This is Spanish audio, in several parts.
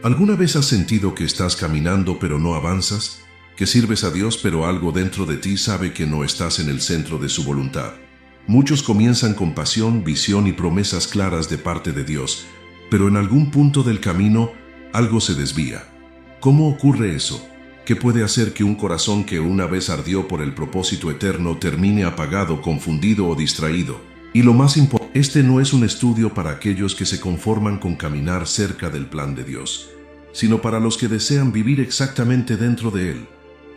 ¿Alguna vez has sentido que estás caminando pero no avanzas? ¿Que sirves a Dios pero algo dentro de ti sabe que no estás en el centro de su voluntad? Muchos comienzan con pasión, visión y promesas claras de parte de Dios, pero en algún punto del camino algo se desvía. ¿Cómo ocurre eso? ¿Qué puede hacer que un corazón que una vez ardió por el propósito eterno termine apagado, confundido o distraído? Y lo más importante, este no es un estudio para aquellos que se conforman con caminar cerca del plan de Dios, sino para los que desean vivir exactamente dentro de Él,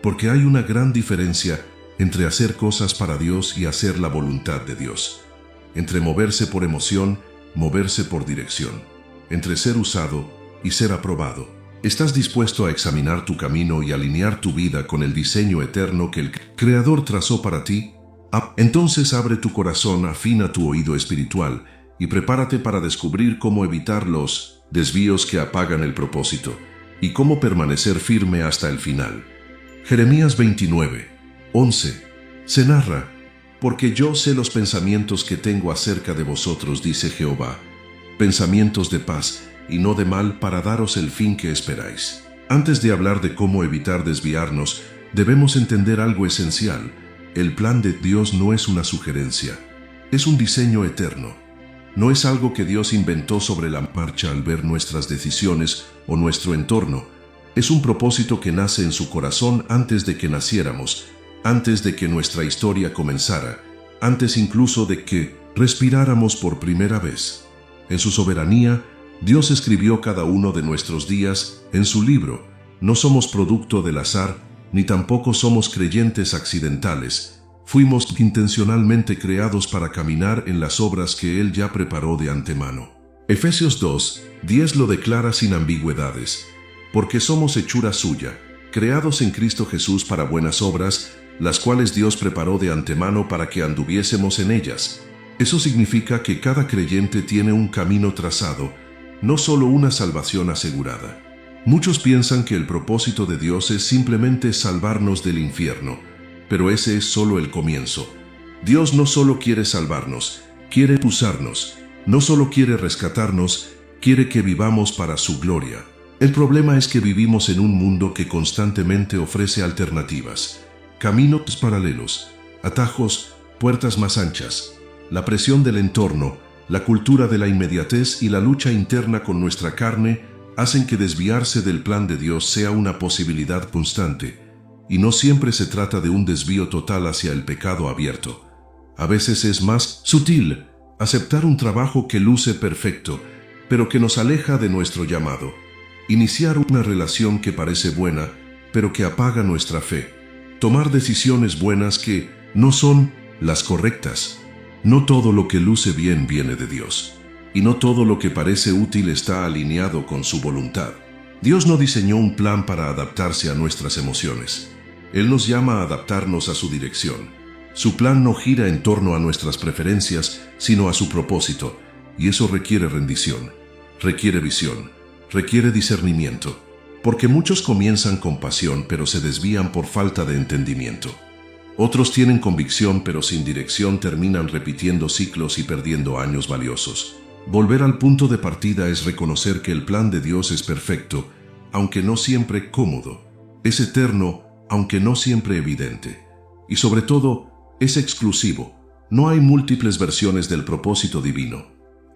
porque hay una gran diferencia entre hacer cosas para Dios y hacer la voluntad de Dios, entre moverse por emoción, moverse por dirección, entre ser usado y ser aprobado. ¿Estás dispuesto a examinar tu camino y alinear tu vida con el diseño eterno que el Creador trazó para ti? Entonces abre tu corazón, afina tu oído espiritual y prepárate para descubrir cómo evitar los desvíos que apagan el propósito y cómo permanecer firme hasta el final. Jeremías 29:11 se narra: porque yo sé los pensamientos que tengo acerca de vosotros, dice Jehová, pensamientos de paz y no de mal, para daros el fin que esperáis. Antes de hablar de cómo evitar desviarnos, debemos entender algo esencial. El plan de Dios no es una sugerencia, es un diseño eterno. No es algo que Dios inventó sobre la marcha al ver nuestras decisiones o nuestro entorno. Es un propósito que nace en su corazón antes de que naciéramos, antes de que nuestra historia comenzara, antes incluso de que respiráramos por primera vez. En su soberanía, Dios escribió cada uno de nuestros días en su libro. No somos producto del azar, ni tampoco somos creyentes accidentales. Fuimos intencionalmente creados para caminar en las obras que Él ya preparó de antemano. Efesios 2:10 lo declara sin ambigüedades: porque somos hechura suya, creados en Cristo Jesús para buenas obras, las cuales Dios preparó de antemano para que anduviésemos en ellas. Eso significa que cada creyente tiene un camino trazado, no solo una salvación asegurada. Muchos piensan que el propósito de Dios es simplemente salvarnos del infierno, pero ese es solo el comienzo. Dios no solo quiere salvarnos, quiere usarnos. No solo quiere rescatarnos, quiere que vivamos para su gloria. El problema es que vivimos en un mundo que constantemente ofrece alternativas, caminos paralelos, atajos, puertas más anchas. La presión del entorno, la cultura de la inmediatez y la lucha interna con nuestra carne hacen que desviarse del plan de Dios sea una posibilidad constante, y no siempre se trata de un desvío total hacia el pecado abierto. A veces es más sutil aceptar un trabajo que luce perfecto, pero que nos aleja de nuestro llamado. Iniciar una relación que parece buena, pero que apaga nuestra fe. Tomar decisiones buenas que no son las correctas. No todo lo que luce bien viene de Dios, y no todo lo que parece útil está alineado con su voluntad. Dios no diseñó un plan para adaptarse a nuestras emociones. Él nos llama a adaptarnos a su dirección. Su plan no gira en torno a nuestras preferencias, sino a su propósito, y eso requiere rendición, requiere visión, requiere discernimiento, porque muchos comienzan con pasión pero se desvían por falta de entendimiento. Otros tienen convicción pero sin dirección terminan repitiendo ciclos y perdiendo años valiosos. Volver al punto de partida es reconocer que el plan de Dios es perfecto, aunque no siempre cómodo, es eterno, aunque no siempre evidente, y sobre todo, es exclusivo. No hay múltiples versiones del propósito divino.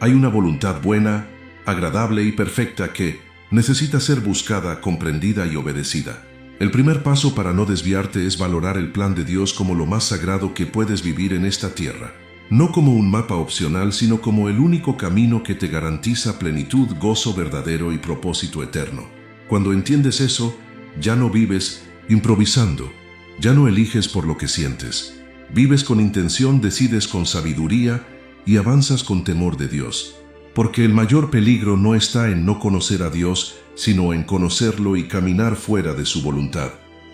Hay una voluntad buena, agradable y perfecta que necesita ser buscada, comprendida y obedecida. El primer paso para no desviarte es valorar el plan de Dios como lo más sagrado que puedes vivir en esta tierra. No como un mapa opcional, sino como el único camino que te garantiza plenitud, gozo verdadero y propósito eterno. Cuando entiendes eso, ya no vives improvisando, ya no eliges por lo que sientes. Vives con intención, decides con sabiduría y avanzas con temor de Dios. Porque el mayor peligro no está en no conocer a Dios, sino en conocerlo y caminar fuera de su voluntad.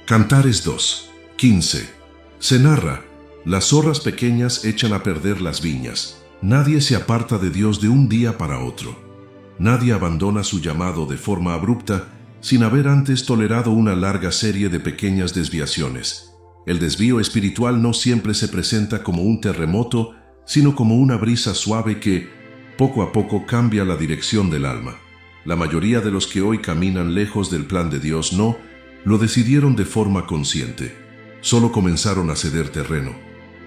Cantares 2:15 se narra: las zorras pequeñas echan a perder las viñas. Nadie se aparta de Dios de un día para otro. Nadie abandona su llamado de forma abrupta sin haber antes tolerado una larga serie de pequeñas desviaciones. El desvío espiritual no siempre se presenta como un terremoto, sino como una brisa suave que, poco a poco, cambia la dirección del alma. La mayoría de los que hoy caminan lejos del plan de Dios no lo decidieron de forma consciente. Solo comenzaron a ceder terreno,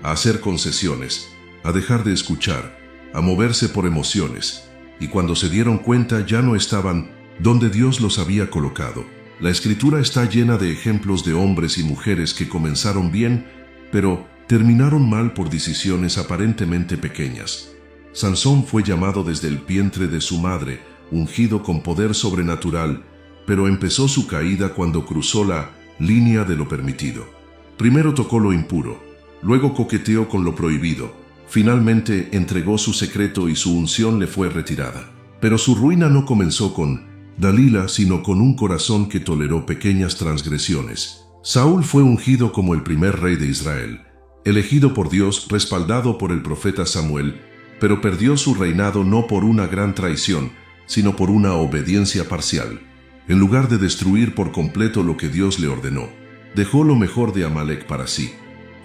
a hacer concesiones, a dejar de escuchar, a moverse por emociones, y cuando se dieron cuenta ya no estaban donde Dios los había colocado. La Escritura está llena de ejemplos de hombres y mujeres que comenzaron bien, pero terminaron mal por decisiones aparentemente pequeñas. Sansón fue llamado desde el vientre de su madre, ungido con poder sobrenatural, pero empezó su caída cuando cruzó la línea de lo permitido. Primero tocó lo impuro, luego coqueteó con lo prohibido, finalmente entregó su secreto y su unción le fue retirada. Pero su ruina no comenzó con Dalila, sino con un corazón que toleró pequeñas transgresiones. Saúl fue ungido como el primer rey de Israel, elegido por Dios, respaldado por el profeta Samuel, pero perdió su reinado no por una gran traición, sino por una obediencia parcial. En lugar de destruir por completo lo que Dios le ordenó, dejó lo mejor de Amalek para sí.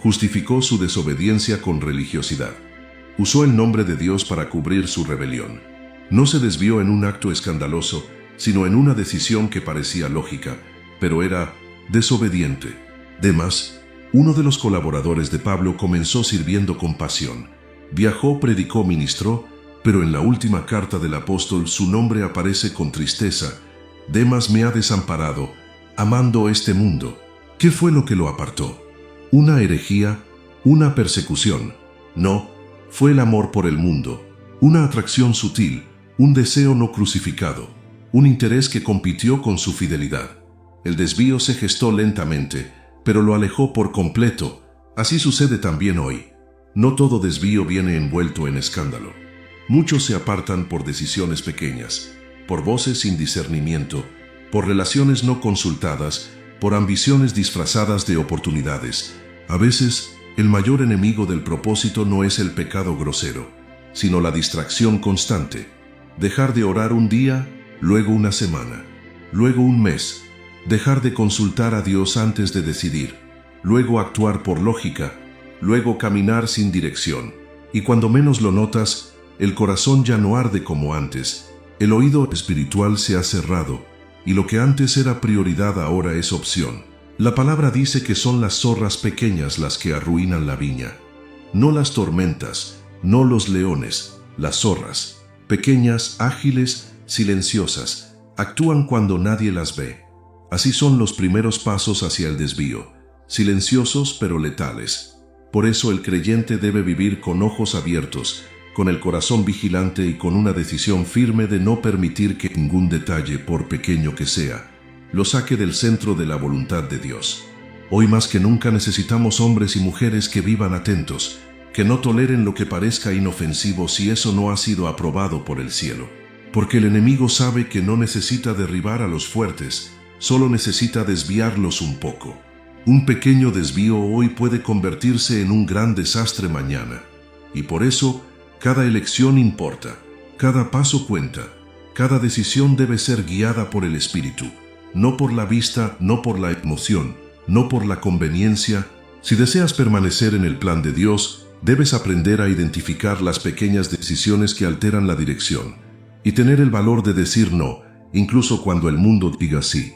Justificó su desobediencia con religiosidad. Usó el nombre de Dios para cubrir su rebelión. No se desvió en un acto escandaloso, sino en una decisión que parecía lógica, pero era desobediente. Demas, uno de los colaboradores de Pablo, comenzó sirviendo con pasión. Viajó, predicó, ministró, pero en la última carta del apóstol su nombre aparece con tristeza. Demas me ha desamparado, amando este mundo. ¿Qué fue lo que lo apartó? ¿Una herejía? ¿Una persecución? No, fue el amor por el mundo, una atracción sutil, un deseo no crucificado, un interés que compitió con su fidelidad. El desvío se gestó lentamente, pero lo alejó por completo. Así sucede también hoy. No todo desvío viene envuelto en escándalo. Muchos se apartan por decisiones pequeñas, por voces sin discernimiento, por relaciones no consultadas, por ambiciones disfrazadas de oportunidades. A veces, el mayor enemigo del propósito no es el pecado grosero, sino la distracción constante. Dejar de orar un día, luego una semana, luego un mes. Dejar de consultar a Dios antes de decidir, luego actuar por lógica, luego caminar sin dirección. Y cuando menos lo notas, el corazón ya no arde como antes, el oído espiritual se ha cerrado, y lo que antes era prioridad ahora es opción. La palabra dice que son las zorras pequeñas las que arruinan la viña. No las tormentas, no los leones, las zorras. Pequeñas, ágiles, silenciosas, actúan cuando nadie las ve. Así son los primeros pasos hacia el desvío, silenciosos pero letales. Por eso el creyente debe vivir con ojos abiertos, con el corazón vigilante y con una decisión firme de no permitir que ningún detalle, por pequeño que sea, lo saque del centro de la voluntad de Dios. Hoy más que nunca necesitamos hombres y mujeres que vivan atentos, que no toleren lo que parezca inofensivo si eso no ha sido aprobado por el cielo. Porque el enemigo sabe que no necesita derribar a los fuertes, solo necesita desviarlos un poco. Un pequeño desvío hoy puede convertirse en un gran desastre mañana. Y por eso, cada elección importa, cada paso cuenta, cada decisión debe ser guiada por el Espíritu, no por la vista, no por la emoción, no por la conveniencia. Si deseas permanecer en el plan de Dios, debes aprender a identificar las pequeñas decisiones que alteran la dirección y tener el valor de decir no, incluso cuando el mundo diga sí.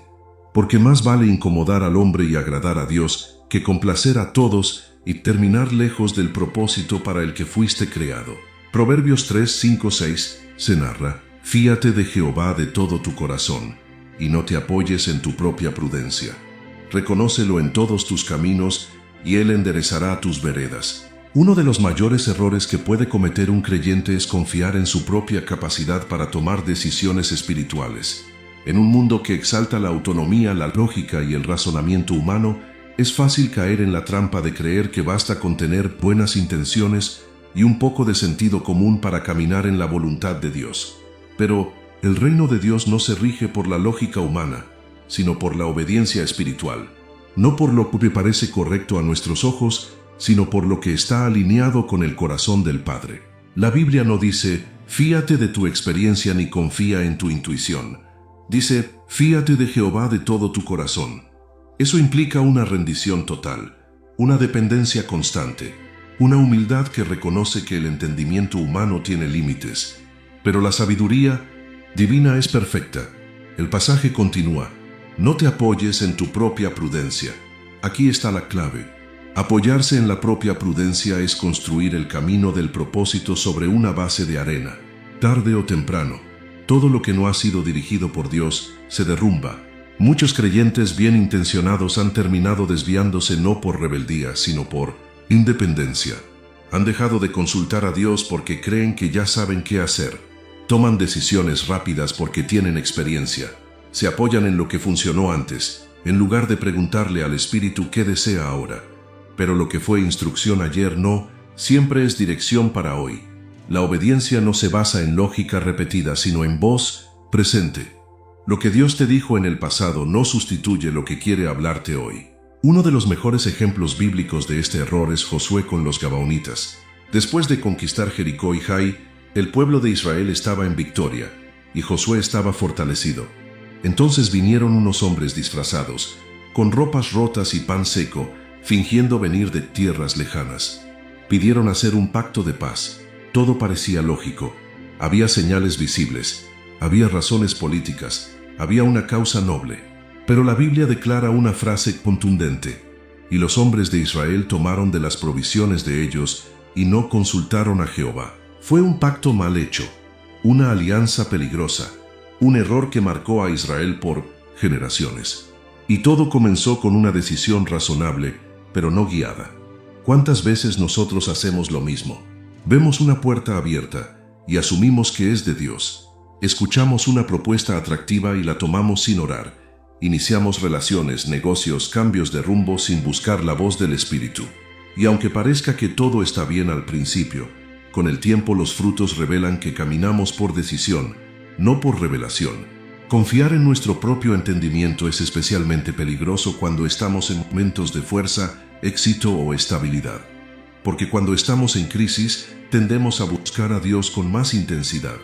Porque más vale incomodar al hombre y agradar a Dios que complacer a todos y terminar lejos del propósito para el que fuiste creado. Proverbios 3, 5, 6 se narra: fíate de Jehová de todo tu corazón, y no te apoyes en tu propia prudencia. Reconócelo en todos tus caminos, y Él enderezará tus veredas. Uno de los mayores errores que puede cometer un creyente es confiar en su propia capacidad para tomar decisiones espirituales. En un mundo que exalta la autonomía, la lógica y el razonamiento humano, es fácil caer en la trampa de creer que basta con tener buenas intenciones y un poco de sentido común para caminar en la voluntad de Dios. Pero el reino de Dios no se rige por la lógica humana, sino por la obediencia espiritual. No por lo que parece correcto a nuestros ojos, sino por lo que está alineado con el corazón del Padre. La Biblia no dice, fíate de tu experiencia ni confía en tu intuición. Dice, fíate de Jehová de todo tu corazón. Eso implica una rendición total, una dependencia constante, una humildad que reconoce que el entendimiento humano tiene límites, pero la sabiduría divina es perfecta. El pasaje continúa: no te apoyes en tu propia prudencia. Aquí está la clave. Apoyarse en la propia prudencia es construir el camino del propósito sobre una base de arena. Tarde o temprano, todo lo que no ha sido dirigido por Dios se derrumba. Muchos creyentes bien intencionados han terminado desviándose no por rebeldía, sino por independencia. Han dejado de consultar a Dios porque creen que ya saben qué hacer. Toman decisiones rápidas porque tienen experiencia. Se apoyan en lo que funcionó antes, en lugar de preguntarle al Espíritu qué desea ahora. Pero lo que fue instrucción ayer no, siempre es dirección para hoy. La obediencia no se basa en lógica repetida, sino en voz presente. Lo que Dios te dijo en el pasado no sustituye lo que quiere hablarte hoy. Uno de los mejores ejemplos bíblicos de este error es Josué con los gabaonitas. Después de conquistar Jericó y Jai, el pueblo de Israel estaba en victoria, y Josué estaba fortalecido. Entonces vinieron unos hombres disfrazados, con ropas rotas y pan seco, fingiendo venir de tierras lejanas. Pidieron hacer un pacto de paz. Todo parecía lógico. Había señales visibles, había razones políticas, había una causa noble. Pero la Biblia declara una frase contundente: y los hombres de Israel tomaron de las provisiones de ellos y no consultaron a Jehová. Fue un pacto mal hecho, una alianza peligrosa, un error que marcó a Israel por generaciones. Y todo comenzó con una decisión razonable, pero no guiada. ¿Cuántas veces nosotros hacemos lo mismo? Vemos una puerta abierta y asumimos que es de Dios. Escuchamos una propuesta atractiva y la tomamos sin orar. Iniciamos relaciones, negocios, cambios de rumbo sin buscar la voz del Espíritu. Y aunque parezca que todo está bien al principio, con el tiempo los frutos revelan que caminamos por decisión, no por revelación. Confiar en nuestro propio entendimiento es especialmente peligroso cuando estamos en momentos de fuerza, éxito o estabilidad. Porque cuando estamos en crisis, tendemos a buscar a Dios con más intensidad.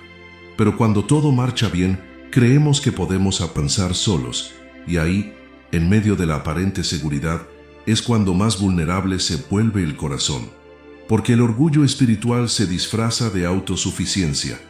Pero cuando todo marcha bien, creemos que podemos avanzar solos, y ahí, en medio de la aparente seguridad, es cuando más vulnerable se vuelve el corazón. Porque el orgullo espiritual se disfraza de autosuficiencia,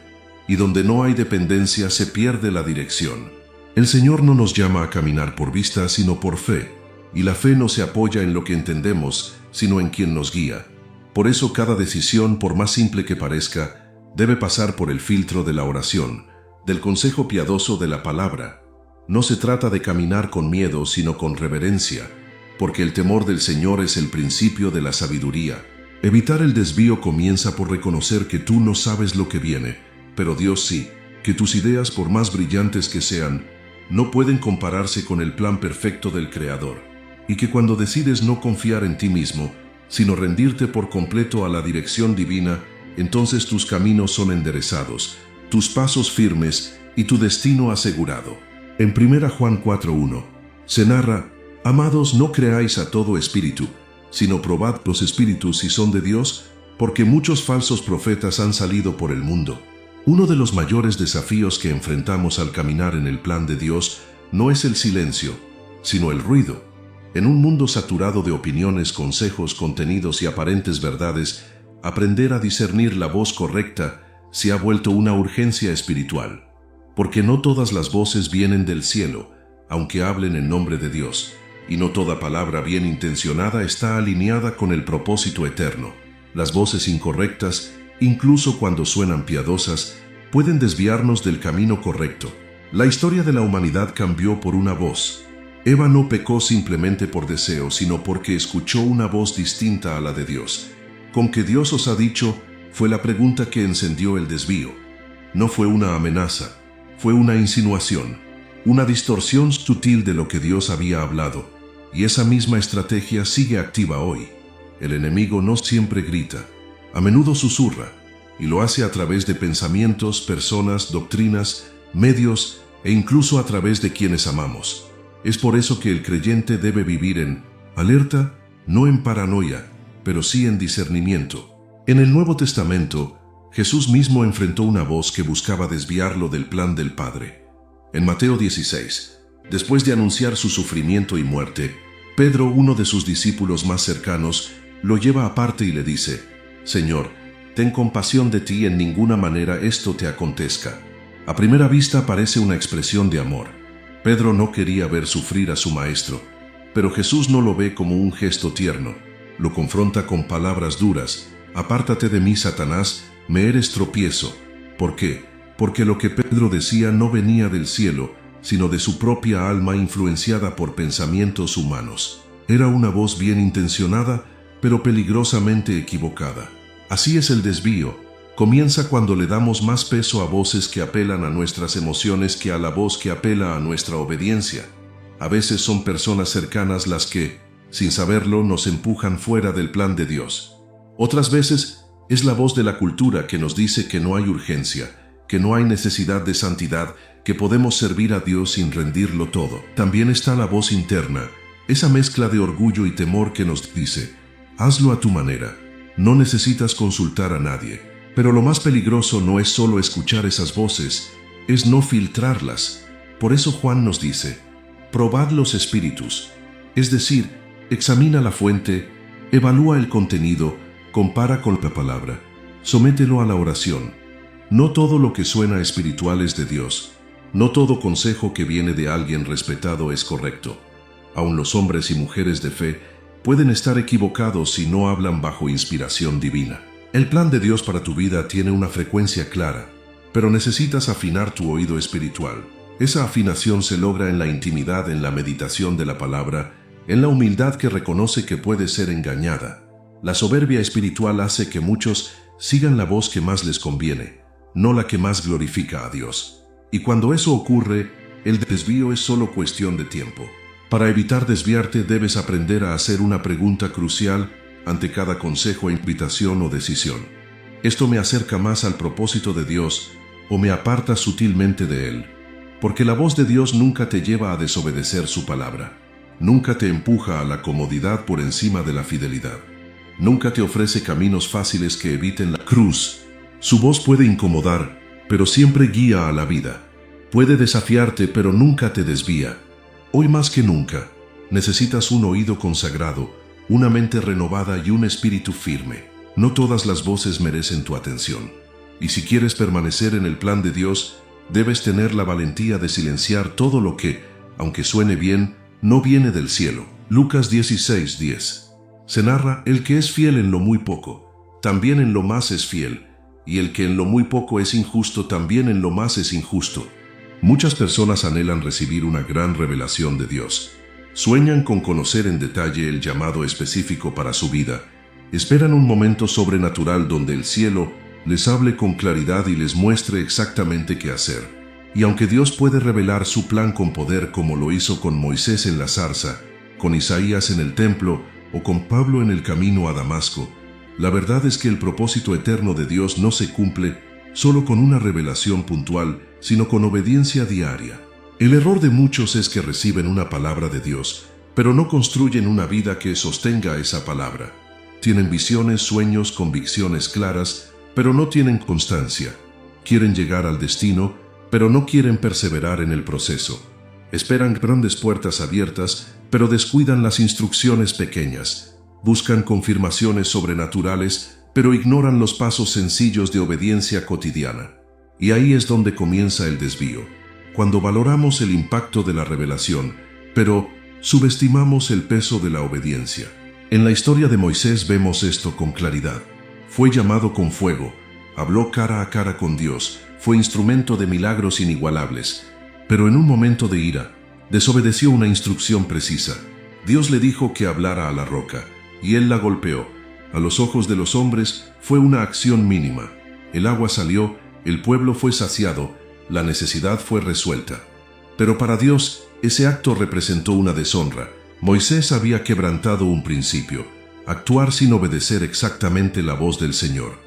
y donde no hay dependencia se pierde la dirección. El Señor no nos llama a caminar por vista, sino por fe, y la fe no se apoya en lo que entendemos, sino en quien nos guía. Por eso cada decisión, por más simple que parezca, debe pasar por el filtro de la oración, del consejo piadoso de la palabra. No se trata de caminar con miedo, sino con reverencia, porque el temor del Señor es el principio de la sabiduría. Evitar el desvío comienza por reconocer que tú no sabes lo que viene, pero Dios sí, que tus ideas, por más brillantes que sean, no pueden compararse con el plan perfecto del Creador, y que cuando decides no confiar en ti mismo, sino rendirte por completo a la dirección divina, entonces tus caminos son enderezados, tus pasos firmes y tu destino asegurado. En 1 Juan 4:1 se narra: amados, no creáis a todo espíritu, sino probad los espíritus si son de Dios, porque muchos falsos profetas han salido por el mundo. Uno de los mayores desafíos que enfrentamos al caminar en el plan de Dios no es el silencio, sino el ruido. En un mundo saturado de opiniones, consejos, contenidos y aparentes verdades, aprender a discernir la voz correcta se ha vuelto una urgencia espiritual. Porque no todas las voces vienen del cielo, aunque hablen en nombre de Dios, y no toda palabra bien intencionada está alineada con el propósito eterno. Las voces incorrectas, incluso cuando suenan piadosas, pueden desviarnos del camino correcto. La historia de la humanidad cambió por una voz. Eva no pecó simplemente por deseo, sino porque escuchó una voz distinta a la de Dios. ¿Con qué Dios os ha dicho? Fue la pregunta que encendió el desvío. No fue una amenaza, fue una insinuación, una distorsión sutil de lo que Dios había hablado. Y esa misma estrategia sigue activa hoy. El enemigo no siempre grita, a menudo susurra, y lo hace a través de pensamientos, personas, doctrinas, medios e incluso a través de quienes amamos. Es por eso que el creyente debe vivir en alerta, no en paranoia, pero sí en discernimiento. En el Nuevo Testamento, Jesús mismo enfrentó una voz que buscaba desviarlo del plan del Padre. En Mateo 16, después de anunciar su sufrimiento y muerte, Pedro, uno de sus discípulos más cercanos, lo lleva aparte y le dice: Señor, ten compasión de ti, en ninguna manera esto te acontezca. A primera vista parece una expresión de amor. Pedro no quería ver sufrir a su maestro, pero Jesús no lo ve como un gesto tierno. Lo confronta con palabras duras. «Apártate de mí, Satanás, me eres tropiezo». ¿Por qué? Porque lo que Pedro decía no venía del cielo, sino de su propia alma influenciada por pensamientos humanos. Era una voz bien intencionada, pero peligrosamente equivocada. Así es el desvío. Comienza cuando le damos más peso a voces que apelan a nuestras emociones que a la voz que apela a nuestra obediencia. A veces son personas cercanas las que, sin saberlo, nos empujan fuera del plan de Dios. Otras veces es la voz de la cultura que nos dice que no hay urgencia, que no hay necesidad de santidad, que podemos servir a Dios sin rendirlo todo. También está la voz interna, esa mezcla de orgullo y temor que nos dice: hazlo a tu manera, no necesitas consultar a nadie. Pero lo más peligroso no es solo escuchar esas voces, es no filtrarlas. Por eso Juan nos dice: probad los espíritus, es decir, examina la fuente, evalúa el contenido, compara con la palabra, somételo a la oración. No todo lo que suena espiritual es de Dios. No todo consejo que viene de alguien respetado es correcto. Aun los hombres y mujeres de fe pueden estar equivocados si no hablan bajo inspiración divina. El plan de Dios para tu vida tiene una frecuencia clara, pero necesitas afinar tu oído espiritual. Esa afinación se logra en la intimidad, en la meditación de la palabra, en la humildad que reconoce que puede ser engañada. La soberbia espiritual hace que muchos sigan la voz que más les conviene, no la que más glorifica a Dios. Y cuando eso ocurre, el desvío es solo cuestión de tiempo. Para evitar desviarte debes aprender a hacer una pregunta crucial ante cada consejo, invitación o decisión. ¿Esto me acerca más al propósito de Dios o me aparta sutilmente de Él? Porque la voz de Dios nunca te lleva a desobedecer su palabra. Nunca te empuja a la comodidad por encima de la fidelidad. Nunca te ofrece caminos fáciles que eviten la cruz. Su voz puede incomodar, pero siempre guía a la vida. Puede desafiarte, pero nunca te desvía. Hoy más que nunca, necesitas un oído consagrado, una mente renovada y un espíritu firme. No todas las voces merecen tu atención. Y si quieres permanecer en el plan de Dios, debes tener la valentía de silenciar todo lo que, aunque suene bien, no viene del cielo. Lucas 16:10. Se narra: el que es fiel en lo muy poco, también en lo más es fiel, y el que en lo muy poco es injusto, también en lo más es injusto. Muchas personas anhelan recibir una gran revelación de Dios. Sueñan con conocer en detalle el llamado específico para su vida. Esperan un momento sobrenatural donde el cielo les hable con claridad y les muestre exactamente qué hacer. Y aunque Dios puede revelar su plan con poder, como lo hizo con Moisés en la zarza, con Isaías en el templo o con Pablo en el camino a Damasco, la verdad es que el propósito eterno de Dios no se cumple solo con una revelación puntual, sino con obediencia diaria. El error de muchos es que reciben una palabra de Dios, pero no construyen una vida que sostenga esa palabra. Tienen visiones, sueños, convicciones claras, pero no tienen constancia. Quieren llegar al destino, pero no quieren perseverar en el proceso. Esperan grandes puertas abiertas, pero descuidan las instrucciones pequeñas. Buscan confirmaciones sobrenaturales, pero ignoran los pasos sencillos de obediencia cotidiana. Y ahí es donde comienza el desvío. Cuando valoramos el impacto de la revelación, pero subestimamos el peso de la obediencia. En la historia de Moisés vemos esto con claridad. Fue llamado con fuego, habló cara a cara con Dios, fue instrumento de milagros inigualables, pero en un momento de ira, desobedeció una instrucción precisa. Dios le dijo que hablara a la roca, y él la golpeó. A los ojos de los hombres fue una acción mínima. El agua salió, el pueblo fue saciado, la necesidad fue resuelta. Pero para Dios, ese acto representó una deshonra. Moisés había quebrantado un principio: actuar sin obedecer exactamente la voz del Señor.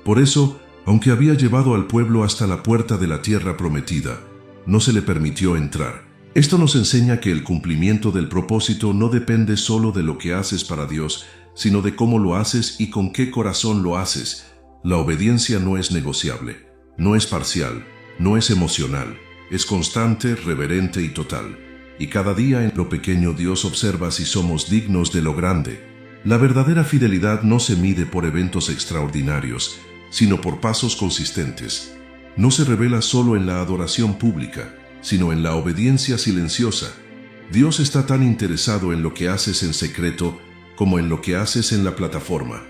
Por eso, aunque había llevado al pueblo hasta la puerta de la tierra prometida, no se le permitió entrar. Esto nos enseña que el cumplimiento del propósito no depende solo de lo que haces para Dios, sino de cómo lo haces y con qué corazón lo haces. La obediencia no es negociable, no es parcial, no es emocional, es constante, reverente y total. Y cada día en lo pequeño Dios observa si somos dignos de lo grande. La verdadera fidelidad no se mide por eventos extraordinarios, sino por pasos consistentes. no se revela solo en la adoración pública, sino en la obediencia silenciosa. Dios está tan interesado en lo que haces en secreto como en lo que haces en la plataforma,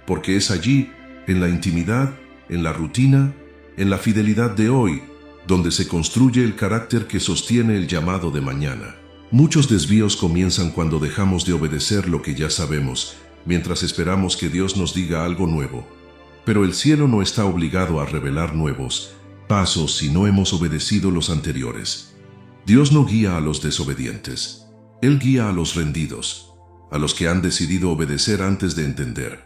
porque es allí, en la intimidad, en la rutina, en la fidelidad de hoy, donde se construye el carácter que sostiene el llamado de mañana. Muchos desvíos comienzan cuando dejamos de obedecer lo que ya sabemos, mientras esperamos que Dios nos diga algo nuevo. Pero el cielo no está obligado a revelar nuevos pasos si no hemos obedecido los anteriores. Dios no guía a los desobedientes. Él guía a los rendidos, a los que han decidido obedecer antes de entender,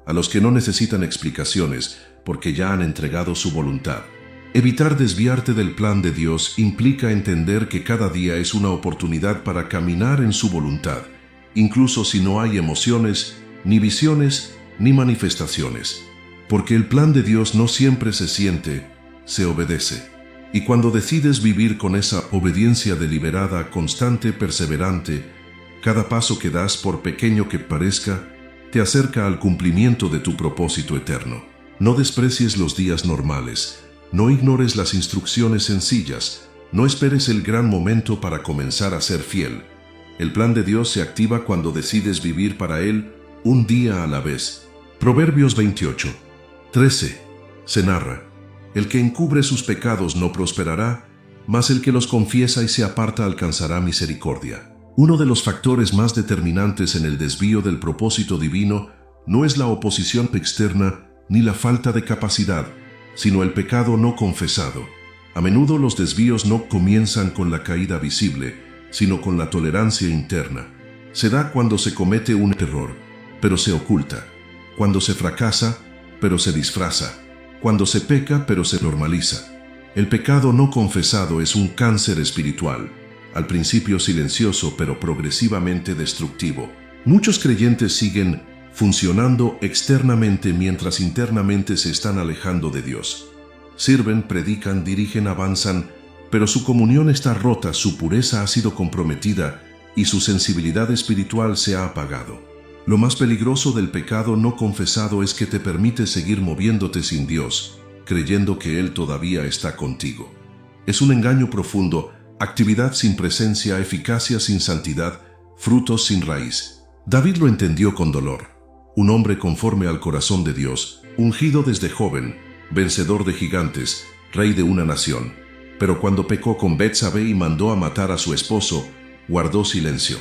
a los que no necesitan explicaciones porque ya han entregado su voluntad. Evitar desviarte del plan de Dios implica entender que cada día es una oportunidad para caminar en su voluntad, incluso si no hay emociones, ni visiones, ni manifestaciones. Porque el plan de Dios no siempre se siente, se obedece. Y cuando decides vivir con esa obediencia deliberada, constante, perseverante, cada paso que das, por pequeño que parezca, te acerca al cumplimiento de tu propósito eterno. No desprecies los días normales, no ignores las instrucciones sencillas, no esperes el gran momento para comenzar a ser fiel. El plan de Dios se activa cuando decides vivir para Él un día a la vez. Proverbios 28:13 se narra: el que encubre sus pecados no prosperará, mas el que los confiesa y se aparta alcanzará misericordia. Uno de los factores más determinantes en el desvío del propósito divino no es la oposición externa ni la falta de capacidad, sino el pecado no confesado. A menudo los desvíos no comienzan con la caída visible, sino con la tolerancia interna. Se da cuando se comete un error, pero se oculta; cuando se fracasa, pero se disfraza; cuando se peca, pero se normaliza. El pecado no confesado es un cáncer espiritual, al principio silencioso, pero progresivamente destructivo. Muchos creyentes siguen funcionando externamente mientras internamente se están alejando de Dios. Sirven, predican, dirigen, avanzan, pero su comunión está rota, su pureza ha sido comprometida y su sensibilidad espiritual se ha apagado. Lo más peligroso del pecado no confesado es que te permite seguir moviéndote sin Dios, creyendo que Él todavía está contigo. Es un engaño profundo, actividad sin presencia, eficacia sin santidad, frutos sin raíz. David lo entendió con dolor. Un hombre conforme al corazón de Dios, ungido desde joven, vencedor de gigantes, rey de una nación. Pero cuando pecó con Betsabé y mandó a matar a su esposo, guardó silencio.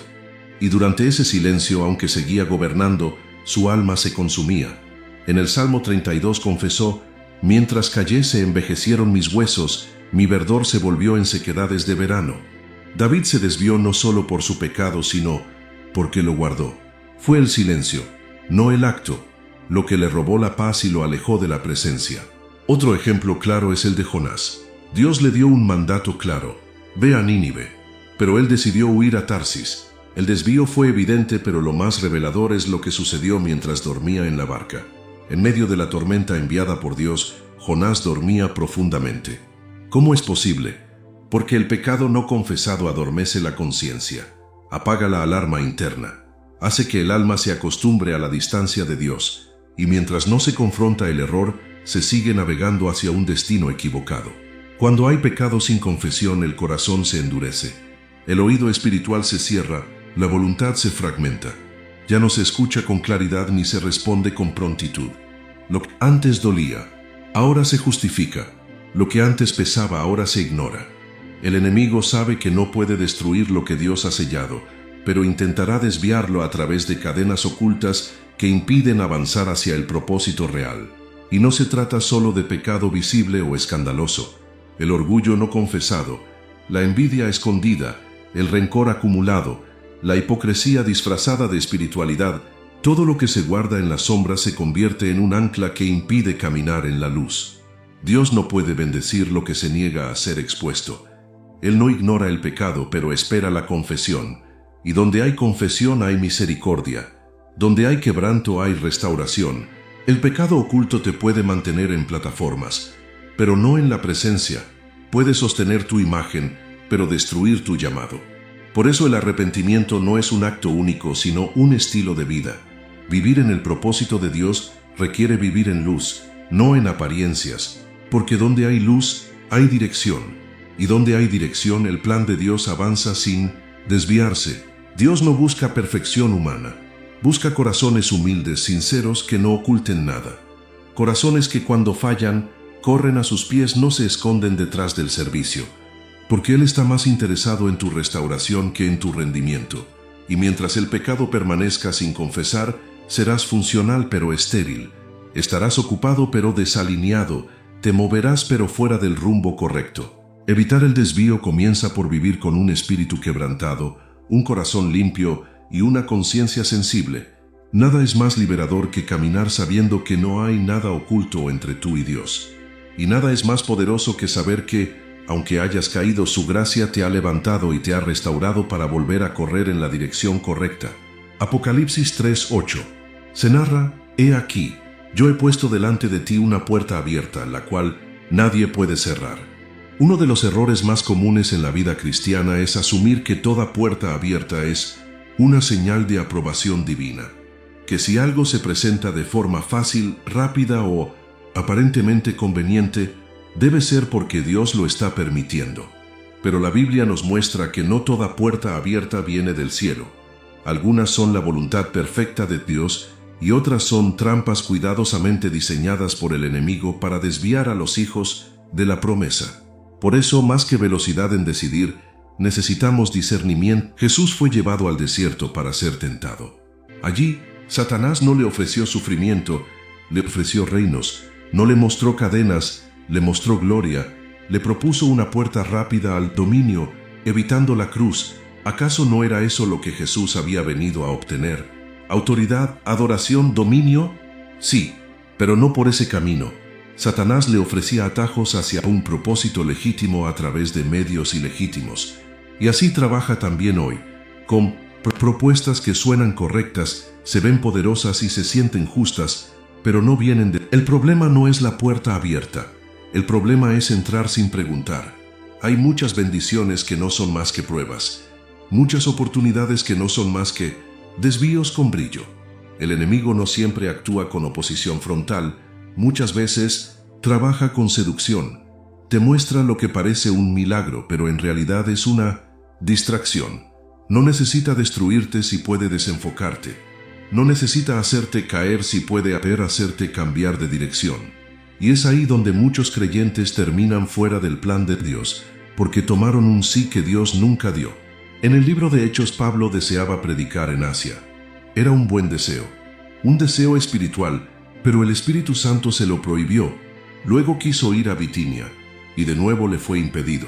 Y durante ese silencio, aunque seguía gobernando, su alma se consumía. En el Salmo 32 confesó: mientras callé se envejecieron mis huesos, mi verdor se volvió en sequedades de verano. David se desvió no solo por su pecado, sino porque lo guardó. Fue el silencio, no el acto, lo que le robó la paz y lo alejó de la presencia. Otro ejemplo claro es el de Jonás. Dios le dio un mandato claro: ve a Nínive. Pero él decidió huir a Tarsis. El desvío fue evidente, pero lo más revelador es lo que sucedió mientras dormía en la barca. En medio de la tormenta enviada por Dios, Jonás dormía profundamente. ¿Cómo es posible? Porque el pecado no confesado adormece la conciencia, apaga la alarma interna, hace que el alma se acostumbre a la distancia de Dios, y mientras no se confronta el error, se sigue navegando hacia un destino equivocado. Cuando hay pecado sin confesión, el corazón se endurece, el oído espiritual se cierra, la voluntad se fragmenta. Ya no se escucha con claridad ni se responde con prontitud. Lo que antes dolía, ahora se justifica. Lo que antes pesaba, ahora se ignora. El enemigo sabe que no puede destruir lo que Dios ha sellado, pero intentará desviarlo a través de cadenas ocultas que impiden avanzar hacia el propósito real. Y no se trata solo de pecado visible o escandaloso. El orgullo no confesado, la envidia escondida, el rencor acumulado, la hipocresía disfrazada de espiritualidad, todo lo que se guarda en la sombra se convierte en un ancla que impide caminar en la luz. Dios no puede bendecir lo que se niega a ser expuesto. Él no ignora el pecado, pero espera la confesión. Y donde hay confesión hay misericordia. Donde hay quebranto hay restauración. El pecado oculto te puede mantener en plataformas, pero no en la presencia. Puede sostener tu imagen, pero destruir tu llamado. Por eso el arrepentimiento no es un acto único, sino un estilo de vida. Vivir en el propósito de Dios requiere vivir en luz, no en apariencias. porque donde hay luz, hay dirección, y donde hay dirección, el plan de Dios avanza sin desviarse. Dios no busca perfección humana, busca corazones humildes, sinceros, que no oculten nada. Corazones que cuando fallan, corren a sus pies, no se esconden detrás del servicio, porque Él está más interesado en tu restauración que en tu rendimiento. Y mientras el pecado permanezca sin confesar, serás funcional pero estéril. Estarás ocupado pero desalineado, te moverás pero fuera del rumbo correcto. Evitar el desvío comienza por vivir con un espíritu quebrantado, un corazón limpio y una conciencia sensible. Nada es más liberador que caminar sabiendo que no hay nada oculto entre tú y Dios. Y nada es más poderoso que saber que, aunque hayas caído, su gracia te ha levantado y te ha restaurado para volver a correr en la dirección correcta. Apocalipsis 3:8. Se narra: «He aquí, yo he puesto delante de ti una puerta abierta, la cual nadie puede cerrar». Uno de los errores más comunes en la vida cristiana es asumir que toda puerta abierta es una señal de aprobación divina, que si algo se presenta de forma fácil, rápida o aparentemente conveniente, debe ser porque Dios lo está permitiendo. Pero la Biblia nos muestra que no toda puerta abierta viene del cielo. Algunas son la voluntad perfecta de Dios y otras son trampas cuidadosamente diseñadas por el enemigo para desviar a los hijos de la promesa. Por eso, más que velocidad en decidir, necesitamos discernimiento. Jesús fue llevado al desierto para ser tentado. Allí, Satanás no le ofreció sufrimiento, le ofreció reinos, no le mostró cadenas, le mostró gloria, le propuso una puerta rápida al dominio, evitando la cruz. ¿Acaso no era eso lo que Jesús había venido a obtener? ¿Autoridad, adoración, dominio? Sí, pero no por ese camino. Satanás le ofrecía atajos hacia un propósito legítimo a través de medios ilegítimos. Y así trabaja también hoy, con propuestas que suenan correctas, se ven poderosas y se sienten justas, pero no vienen de... El problema no es la puerta abierta. El problema es entrar sin preguntar. Hay muchas bendiciones que no son más que pruebas, muchas oportunidades que no son más que desvíos con brillo. El enemigo no siempre actúa con oposición frontal, muchas veces trabaja con seducción. Te muestra lo que parece un milagro, pero en realidad es una distracción. No necesita destruirte si puede desenfocarte. No necesita hacerte caer si puede hacerte cambiar de dirección. Y es ahí donde muchos creyentes terminan fuera del plan de Dios, porque tomaron un sí que Dios nunca dio. En el libro de Hechos, Pablo deseaba predicar en Asia. Era un buen deseo, un deseo espiritual, pero el Espíritu Santo se lo prohibió. Luego quiso ir a Bitinia, y de nuevo le fue impedido.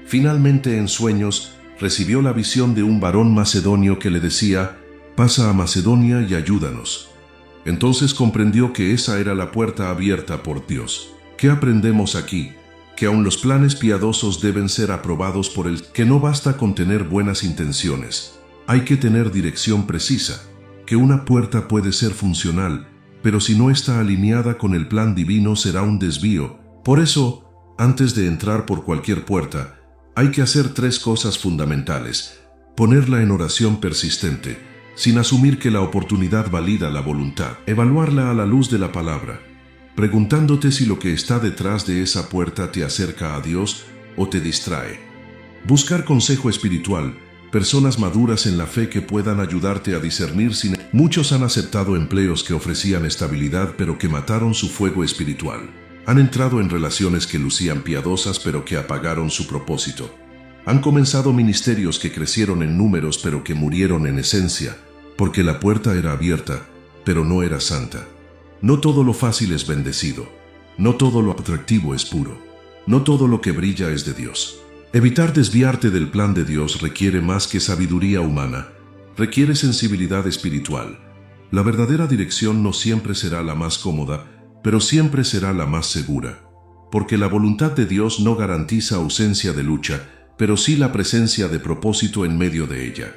Finalmente, en sueños, recibió la visión de un varón macedonio que le decía: «Pasa a Macedonia y ayúdanos». Entonces comprendió que esa era la puerta abierta por Dios. ¿Qué aprendemos aquí? Que aun los planes piadosos deben ser aprobados por Él, que no basta con tener buenas intenciones, hay que tener dirección precisa, que una puerta puede ser funcional, pero si no está alineada con el plan divino será un desvío. Por eso, antes de entrar por cualquier puerta, hay que hacer 3 cosas fundamentales: ponerla en oración persistente, sin asumir que la oportunidad valida la voluntad, evaluarla a la luz de la palabra, preguntándote si lo que está detrás de esa puerta te acerca a Dios o te distrae. Buscar consejo espiritual, personas maduras en la fe que puedan ayudarte a discernir si... Muchos han aceptado empleos que ofrecían estabilidad pero que mataron su fuego espiritual. Han entrado en relaciones que lucían piadosas pero que apagaron su propósito. Han comenzado ministerios que crecieron en números pero que murieron en esencia, porque la puerta era abierta, pero no era santa. No todo lo fácil es bendecido. No todo lo atractivo es puro. No todo lo que brilla es de Dios. Evitar desviarte del plan de Dios requiere más que sabiduría humana. Requiere sensibilidad espiritual. La verdadera dirección no siempre será la más cómoda, pero siempre será la más segura. Porque la voluntad de Dios no garantiza ausencia de lucha, pero sí la presencia de propósito en medio de ella.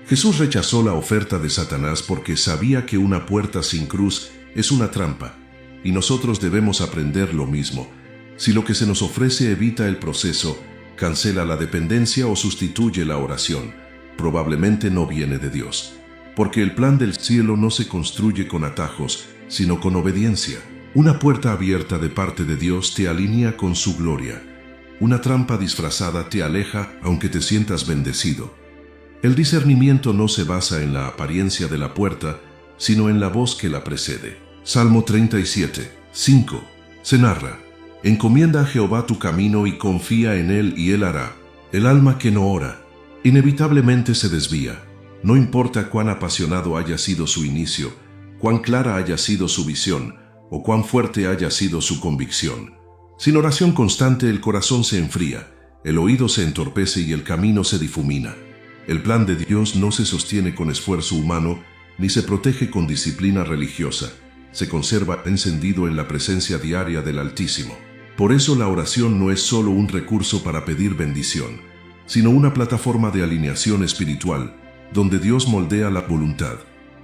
Jesús rechazó la oferta de Satanás porque sabía que una puerta sin cruz es una trampa, y nosotros debemos aprender lo mismo. Si lo que se nos ofrece evita el proceso, cancela la dependencia o sustituye la oración, probablemente no viene de Dios. Porque el plan del cielo no se construye con atajos, sino con obediencia. Una puerta abierta de parte de Dios te alinea con su gloria. Una trampa disfrazada te aleja aunque te sientas bendecido. El discernimiento no se basa en la apariencia de la puerta, sino en la voz que la precede. Salmo 37, 5. Se narra: encomienda a Jehová tu camino y confía en él y él hará. El alma que no ora, inevitablemente se desvía. No importa cuán apasionado haya sido su inicio, cuán clara haya sido su visión, o cuán fuerte haya sido su convicción. Sin oración constante el corazón se enfría, el oído se entorpece y el camino se difumina. El plan de Dios no se sostiene con esfuerzo humano, ni se protege con disciplina religiosa. Se conserva encendido en la presencia diaria del Altísimo. Por eso la oración no es solo un recurso para pedir bendición, sino una plataforma de alineación espiritual, donde Dios moldea la voluntad,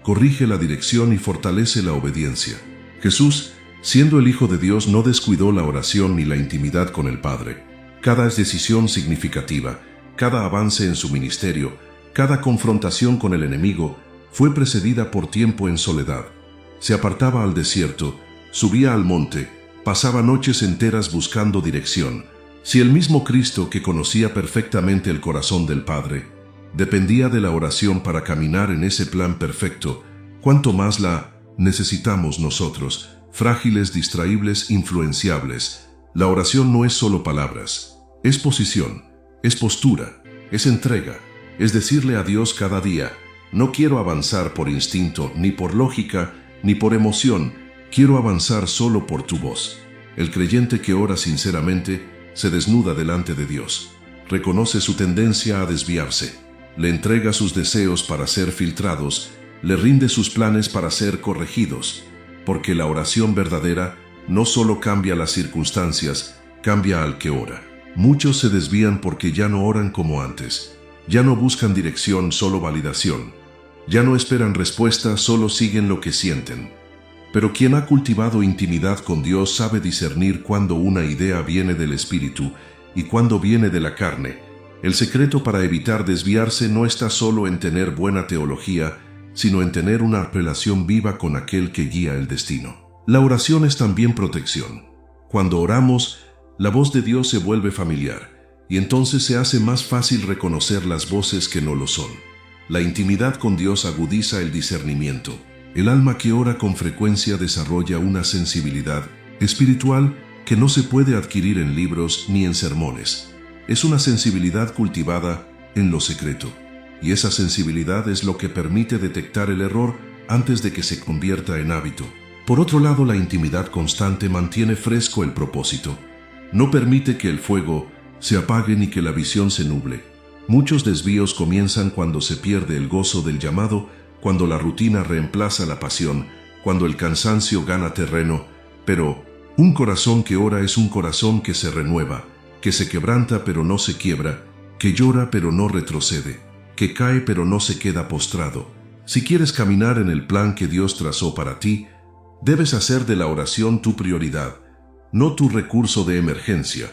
corrige la dirección y fortalece la obediencia. Jesús, siendo el Hijo de Dios, no descuidó la oración ni la intimidad con el Padre. Cada decisión significativa, cada avance en su ministerio, cada confrontación con el enemigo, fue precedida por tiempo en soledad. Se apartaba al desierto, subía al monte, pasaba noches enteras buscando dirección. Si el mismo Cristo, que conocía perfectamente el corazón del Padre, dependía de la oración para caminar en ese plan perfecto, ¿cuánto más la necesitamos nosotros, frágiles, distraíbles, influenciables? La oración no es solo palabras, es posición, es postura, es entrega, es decirle a Dios cada día: no quiero avanzar por instinto, ni por lógica, ni por emoción, quiero avanzar solo por tu voz. El creyente que ora sinceramente se desnuda delante de Dios, reconoce su tendencia a desviarse, le entrega sus deseos para ser filtrados, le rinde sus planes para ser corregidos, porque la oración verdadera no solo cambia las circunstancias, cambia al que ora. Muchos se desvían porque ya no oran como antes, ya no buscan dirección, solo validación, ya no esperan respuesta, solo siguen lo que sienten. Pero quien ha cultivado intimidad con Dios sabe discernir cuándo una idea viene del Espíritu y cuándo viene de la carne. El secreto para evitar desviarse no está solo en tener buena teología, sino en tener una relación viva con aquel que guía el destino. La oración es también protección. Cuando oramos, la voz de Dios se vuelve familiar, y entonces se hace más fácil reconocer las voces que no lo son. La intimidad con Dios agudiza el discernimiento. El alma que ora con frecuencia desarrolla una sensibilidad espiritual que no se puede adquirir en libros ni en sermones. Es una sensibilidad cultivada en lo secreto, y esa sensibilidad es lo que permite detectar el error antes de que se convierta en hábito. Por otro lado, la intimidad constante mantiene fresco el propósito. No permite que el fuego se apague ni que la visión se nuble. Muchos desvíos comienzan cuando se pierde el gozo del llamado, cuando la rutina reemplaza la pasión, cuando el cansancio gana terreno, pero un corazón que ora es un corazón que se renueva, que se quebranta pero no se quiebra, que llora pero no retrocede, que cae pero no se queda postrado. Si quieres caminar en el plan que Dios trazó para ti, debes hacer de la oración tu prioridad, no tu recurso de emergencia.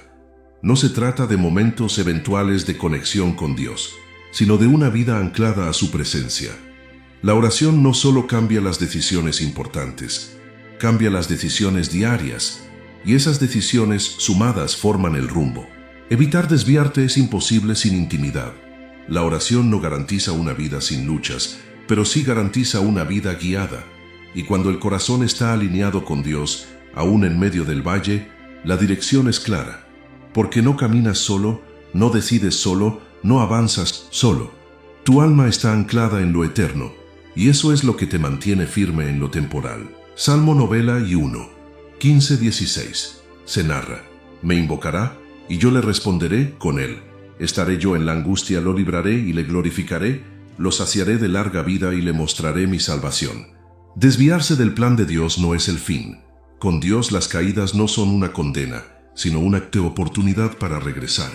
No se trata de momentos eventuales de conexión con Dios, sino de una vida anclada a su presencia. La oración no solo cambia las decisiones importantes, cambia las decisiones diarias, y esas decisiones sumadas forman el rumbo. Evitar desviarte es imposible sin intimidad. La oración no garantiza una vida sin luchas, pero sí garantiza una vida guiada. Y cuando el corazón está alineado con Dios, aún en medio del valle, la dirección es clara. Porque no caminas solo, no decides solo, no avanzas solo. Tu alma está anclada en lo eterno, y eso es lo que te mantiene firme en lo temporal. Salmo novela y 1, 15-16. Se narra: me invocará, y yo le responderé con él. Estaré yo en la angustia, lo libraré y le glorificaré, lo saciaré de larga vida y le mostraré mi salvación. Desviarse del plan de Dios no es el fin. Con Dios las caídas no son una condena, sino una oportunidad para regresar.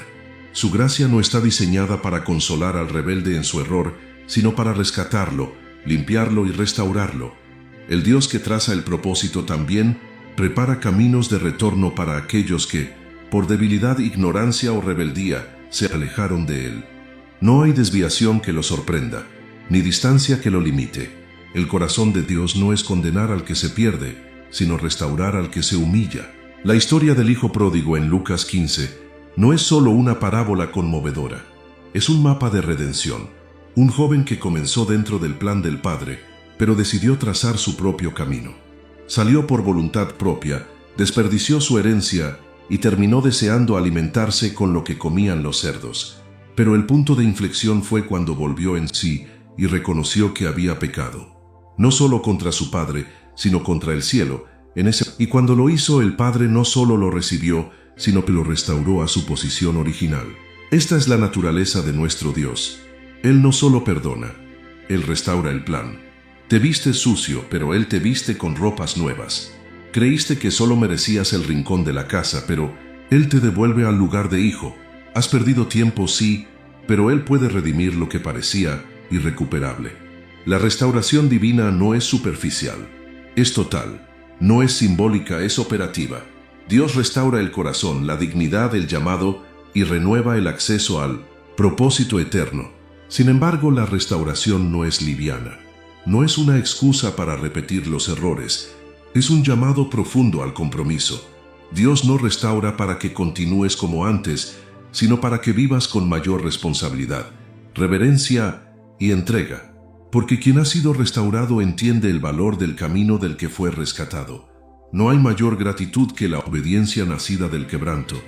Su gracia no está diseñada para consolar al rebelde en su error, sino para rescatarlo, limpiarlo y restaurarlo. El Dios que traza el propósito también prepara caminos de retorno para aquellos que, por debilidad, ignorancia o rebeldía, se alejaron de Él. No hay desviación que lo sorprenda, ni distancia que lo limite. El corazón de Dios no es condenar al que se pierde, sino restaurar al que se humilla. La historia del hijo pródigo en Lucas 15 no es solo una parábola conmovedora, es un mapa de redención. Un joven que comenzó dentro del plan del Padre, pero decidió trazar su propio camino. Salió por voluntad propia, desperdició su herencia y terminó deseando alimentarse con lo que comían los cerdos. Pero el punto de inflexión fue cuando volvió en sí y reconoció que había pecado. No solo contra su padre, sino contra el cielo. Y cuando lo hizo, el Padre no solo lo recibió, sino que lo restauró a su posición original. Esta es la naturaleza de nuestro Dios. Él no solo perdona, Él restaura el plan. Te viste sucio, pero Él te viste con ropas nuevas. Creíste que solo merecías el rincón de la casa, pero Él te devuelve al lugar de hijo. Has perdido tiempo, sí, pero Él puede redimir lo que parecía irrecuperable. La restauración divina no es superficial, es total. No es simbólica, es operativa. Dios restaura el corazón, la dignidad, el llamado y renueva el acceso al propósito eterno. Sin embargo, la restauración no es liviana. No es una excusa para repetir los errores. Es un llamado profundo al compromiso. Dios no restaura para que continúes como antes, sino para que vivas con mayor responsabilidad, reverencia y entrega. Porque quien ha sido restaurado entiende el valor del camino del que fue rescatado. No hay mayor gratitud que la obediencia nacida del quebranto.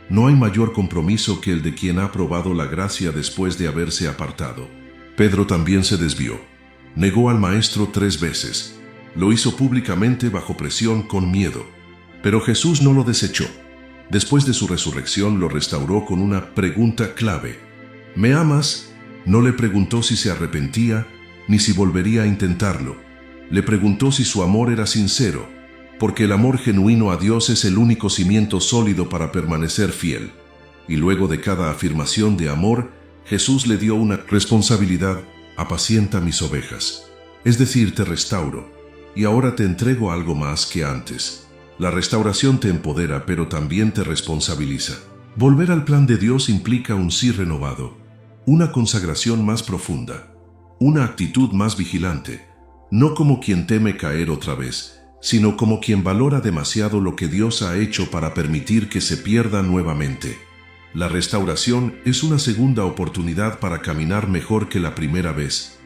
No hay mayor compromiso que el de quien ha probado la gracia después de haberse apartado. Pedro también se desvió. Negó al Maestro 3 veces. Lo hizo públicamente bajo presión con miedo. Pero Jesús no lo desechó. Después de su resurrección lo restauró con una pregunta clave. ¿Me amas? No le preguntó si se arrepentía, ni si volvería a intentarlo. Le preguntó si su amor era sincero, porque el amor genuino a Dios es el único cimiento sólido para permanecer fiel. Y luego de cada afirmación de amor, Jesús le dio una responsabilidad: apacienta mis ovejas. Es decir, te restauro, y ahora te entrego algo más que antes. La restauración te empodera, pero también te responsabiliza. Volver al plan de Dios implica un sí renovado, una consagración más profunda, una actitud más vigilante, no como quien teme caer otra vez, sino como quien valora demasiado lo que Dios ha hecho para permitir que se pierda nuevamente. La restauración es una segunda oportunidad para caminar mejor que la primera vez.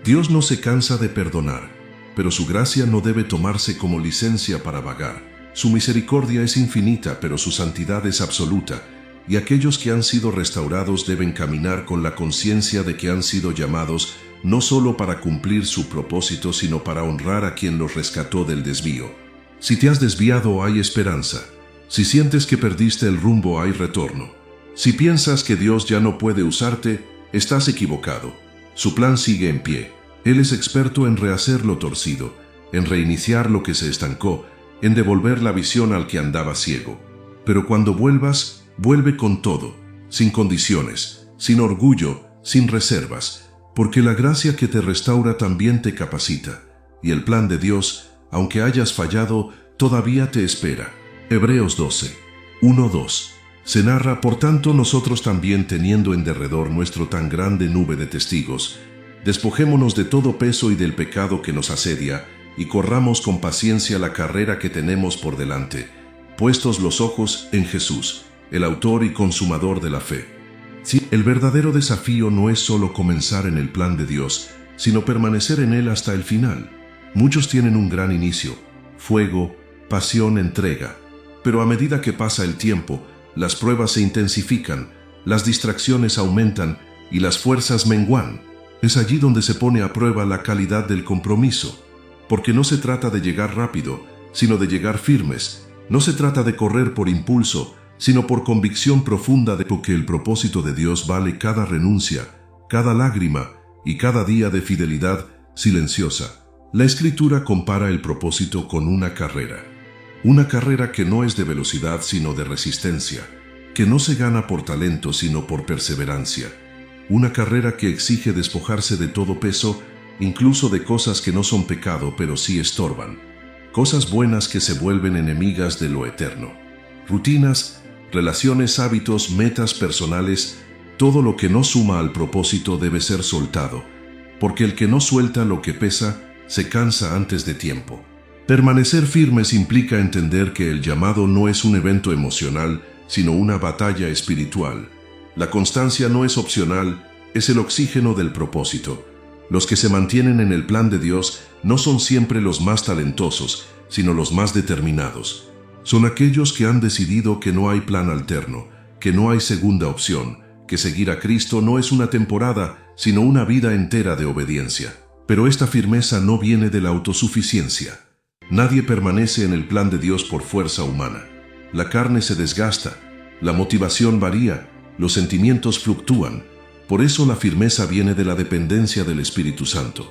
Dios no se cansa de perdonar, pero su gracia no debe tomarse como licencia para vagar. Su misericordia es infinita, pero su santidad es absoluta, y aquellos que han sido restaurados deben caminar con la conciencia de que han sido llamados no solo para cumplir su propósito, sino para honrar a quien los rescató del desvío. Si te has desviado, hay esperanza. Si sientes que perdiste el rumbo, hay retorno. Si piensas que Dios ya no puede usarte, estás equivocado. Su plan sigue en pie. Él es experto en rehacer lo torcido, en reiniciar lo que se estancó, en devolver la visión al que andaba ciego. Pero cuando vuelvas, vuelve con todo, sin condiciones, sin orgullo, sin reservas, porque la gracia que te restaura también te capacita, y el plan de Dios, aunque hayas fallado, todavía te espera. Hebreos 12, 1-2. Se narra: por tanto, nosotros también, teniendo en derredor nuestro tan grande nube de testigos, despojémonos de todo peso y del pecado que nos asedia, y corramos con paciencia la carrera que tenemos por delante, puestos los ojos en Jesús, el autor y consumador de la fe. Sí, el verdadero desafío no es solo comenzar en el plan de Dios, sino permanecer en él hasta el final. Muchos tienen un gran inicio, fuego, pasión, entrega, pero a medida que pasa el tiempo, las pruebas se intensifican, las distracciones aumentan y las fuerzas menguan. Es allí donde se pone a prueba la calidad del compromiso, porque no se trata de llegar rápido, sino de llegar firmes. No se trata de correr por impulso, sino por convicción profunda de que el propósito de Dios vale cada renuncia, cada lágrima y cada día de fidelidad silenciosa. La Escritura compara el propósito con una carrera que no es de velocidad sino de resistencia, que no se gana por talento sino por perseverancia, una carrera que exige despojarse de todo peso, incluso de cosas que no son pecado pero sí estorban, cosas buenas que se vuelven enemigas de lo eterno, rutinas, relaciones, hábitos, metas personales. Todo lo que no suma al propósito debe ser soltado, porque el que no suelta lo que pesa se cansa antes de tiempo. Permanecer firmes implica entender que el llamado no es un evento emocional, sino una batalla espiritual. La constancia no es opcional, es el oxígeno del propósito. Los que se mantienen en el plan de Dios no son siempre los más talentosos, sino los más determinados. Son aquellos que han decidido que no hay plan alterno, que no hay segunda opción, que seguir a Cristo no es una temporada, sino una vida entera de obediencia. Pero esta firmeza no viene de la autosuficiencia. Nadie permanece en el plan de Dios por fuerza humana. La carne se desgasta, la motivación varía, los sentimientos fluctúan. Por eso la firmeza viene de la dependencia del Espíritu Santo.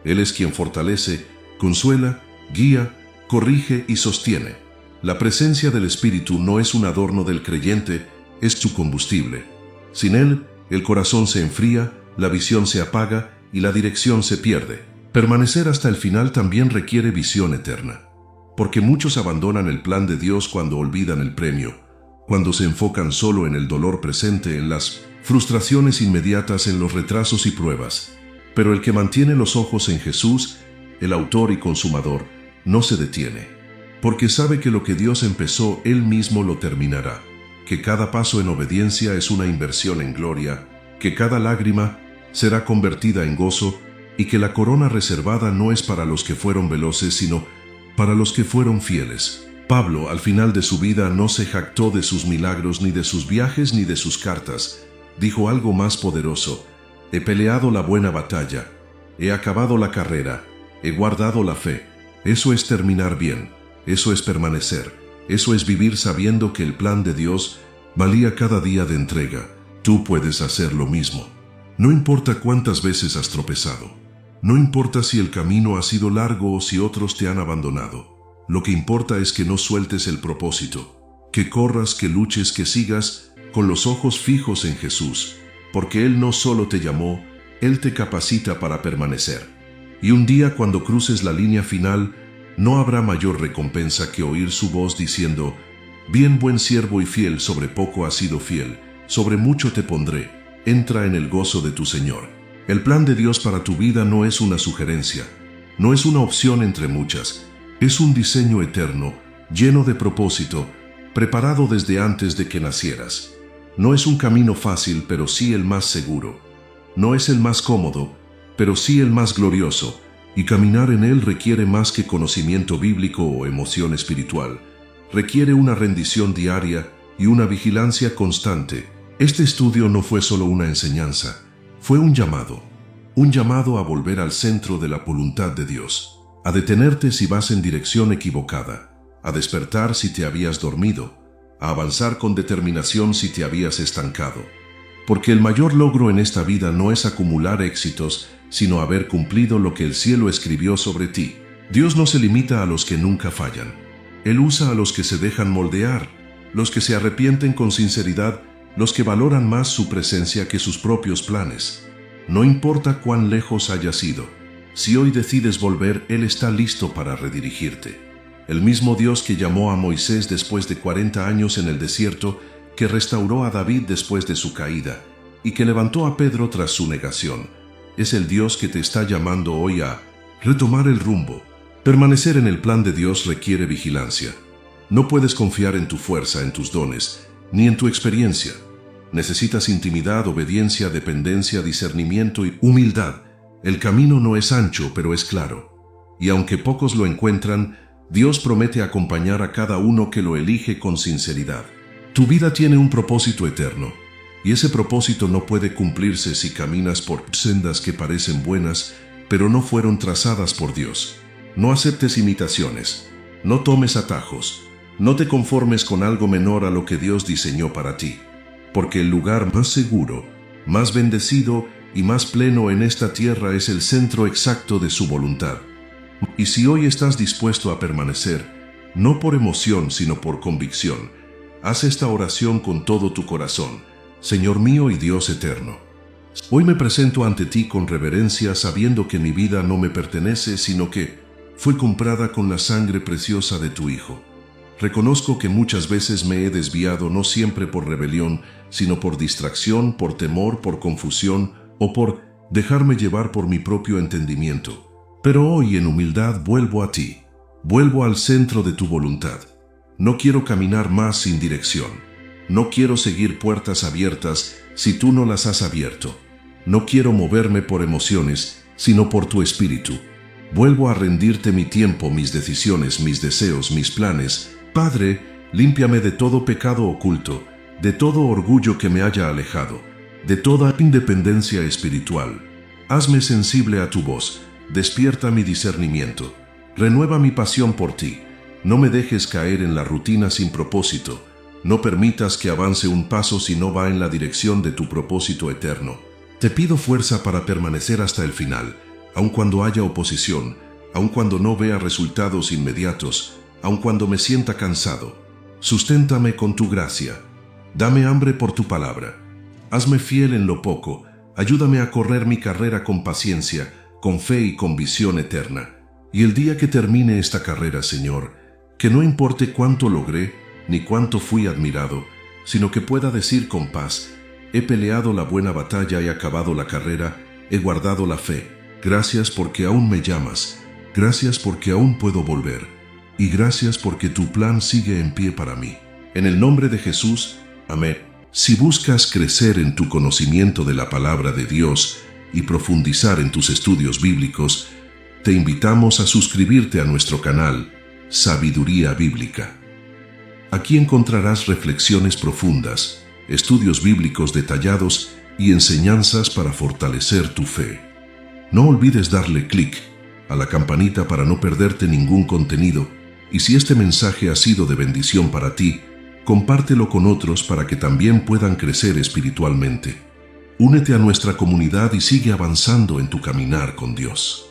Él es quien fortalece, consuela, guía, corrige y sostiene. La presencia del Espíritu no es un adorno del creyente, es su combustible. Sin él, el corazón se enfría, la visión se apaga y la dirección se pierde. Permanecer hasta el final también requiere visión eterna. Porque muchos abandonan el plan de Dios cuando olvidan el premio, cuando se enfocan solo en el dolor presente, en las frustraciones inmediatas, en los retrasos y pruebas. Pero el que mantiene los ojos en Jesús, el autor y consumador, no se detiene. Porque sabe que lo que Dios empezó, Él mismo lo terminará. Que cada paso en obediencia es una inversión en gloria, que cada lágrima será convertida en gozo, y que la corona reservada no es para los que fueron veloces, sino para los que fueron fieles. Pablo, al final de su vida, no se jactó de sus milagros, ni de sus viajes, ni de sus cartas. Dijo algo más poderoso: he peleado la buena batalla, he acabado la carrera, he guardado la fe. Eso es terminar bien, eso es permanecer, eso es vivir sabiendo que el plan de Dios valía cada día de entrega. Tú puedes hacer lo mismo. No importa cuántas veces has tropezado. No importa si el camino ha sido largo o si otros te han abandonado. Lo que importa es que no sueltes el propósito, que corras, que luches, que sigas con los ojos fijos en Jesús, porque Él no solo te llamó, Él te capacita para permanecer. Y un día cuando cruces la línea final, no habrá mayor recompensa que oír su voz diciendo: bien, buen siervo y fiel, sobre poco has sido fiel, sobre mucho te pondré, entra en el gozo de tu Señor. El plan de Dios para tu vida no es una sugerencia, no es una opción entre muchas, es un diseño eterno, lleno de propósito, preparado desde antes de que nacieras. No es un camino fácil, pero sí el más seguro. No es el más cómodo, pero sí el más glorioso, y caminar en él requiere más que conocimiento bíblico o emoción espiritual. Requiere una rendición diaria y una vigilancia constante. Este estudio no fue solo una enseñanza, fue un llamado a volver al centro de la voluntad de Dios, a detenerte si vas en dirección equivocada, a despertar si te habías dormido, a avanzar con determinación si te habías estancado. Porque el mayor logro en esta vida no es acumular éxitos, sino haber cumplido lo que el cielo escribió sobre ti. Dios no se limita a los que nunca fallan. Él usa a los que se dejan moldear, los que se arrepienten con sinceridad, los que valoran más su presencia que sus propios planes. No importa cuán lejos hayas ido, si hoy decides volver, Él está listo para redirigirte. El mismo Dios que llamó a Moisés después de 40 años en el desierto, que restauró a David después de su caída, y que levantó a Pedro tras su negación, es el Dios que te está llamando hoy a retomar el rumbo. Permanecer en el plan de Dios requiere vigilancia. No puedes confiar en tu fuerza, en tus dones, ni en tu experiencia. Necesitas intimidad, obediencia, dependencia, discernimiento y humildad. El camino no es ancho, pero es claro. Y aunque pocos lo encuentran, Dios promete acompañar a cada uno que lo elige con sinceridad. Tu vida tiene un propósito eterno, y ese propósito no puede cumplirse si caminas por sendas que parecen buenas, pero no fueron trazadas por Dios. No aceptes imitaciones, no tomes atajos, no te conformes con algo menor a lo que Dios diseñó para ti. Porque el lugar más seguro, más bendecido y más pleno en esta tierra es el centro exacto de su voluntad. Y si hoy estás dispuesto a permanecer, no por emoción sino por convicción, haz esta oración con todo tu corazón: Señor mío y Dios eterno, hoy me presento ante ti con reverencia, sabiendo que mi vida no me pertenece, sino que fue comprada con la sangre preciosa de tu Hijo. Reconozco que muchas veces me he desviado, no siempre por rebelión, sino por distracción, por temor, por confusión o por dejarme llevar por mi propio entendimiento. Pero hoy en humildad vuelvo a ti. Vuelvo al centro de tu voluntad. No quiero caminar más sin dirección. No quiero seguir puertas abiertas si tú no las has abierto. No quiero moverme por emociones, sino por tu espíritu. Vuelvo a rendirte mi tiempo, mis decisiones, mis deseos, mis planes. Padre, límpiame de todo pecado oculto, de todo orgullo que me haya alejado, de toda independencia espiritual. Hazme sensible a tu voz, despierta mi discernimiento, renueva mi pasión por ti. No me dejes caer en la rutina sin propósito. No permitas que avance un paso si no va en la dirección de tu propósito eterno. Te pido fuerza para permanecer hasta el final, aun cuando haya oposición, aun cuando no vea resultados inmediatos, aun cuando me sienta cansado. Susténtame con tu gracia. Dame hambre por tu palabra. Hazme fiel en lo poco. Ayúdame a correr mi carrera con paciencia, con fe y con visión eterna. Y el día que termine esta carrera, Señor, que no importe cuánto logré, ni cuánto fui admirado, sino que pueda decir con paz: he peleado la buena batalla, he acabado la carrera, he guardado la fe. Gracias porque aún me llamas, gracias porque aún puedo volver, y gracias porque tu plan sigue en pie para mí. En el nombre de Jesús, amén. Si buscas crecer en tu conocimiento de la palabra de Dios y profundizar en tus estudios bíblicos, te invitamos a suscribirte a nuestro canal Sabiduría Bíblica. Aquí encontrarás reflexiones profundas, estudios bíblicos detallados y enseñanzas para fortalecer tu fe. No olvides darle clic a la campanita para no perderte ningún contenido, y si este mensaje ha sido de bendición para ti, compártelo con otros para que también puedan crecer espiritualmente. Únete a nuestra comunidad y sigue avanzando en tu caminar con Dios.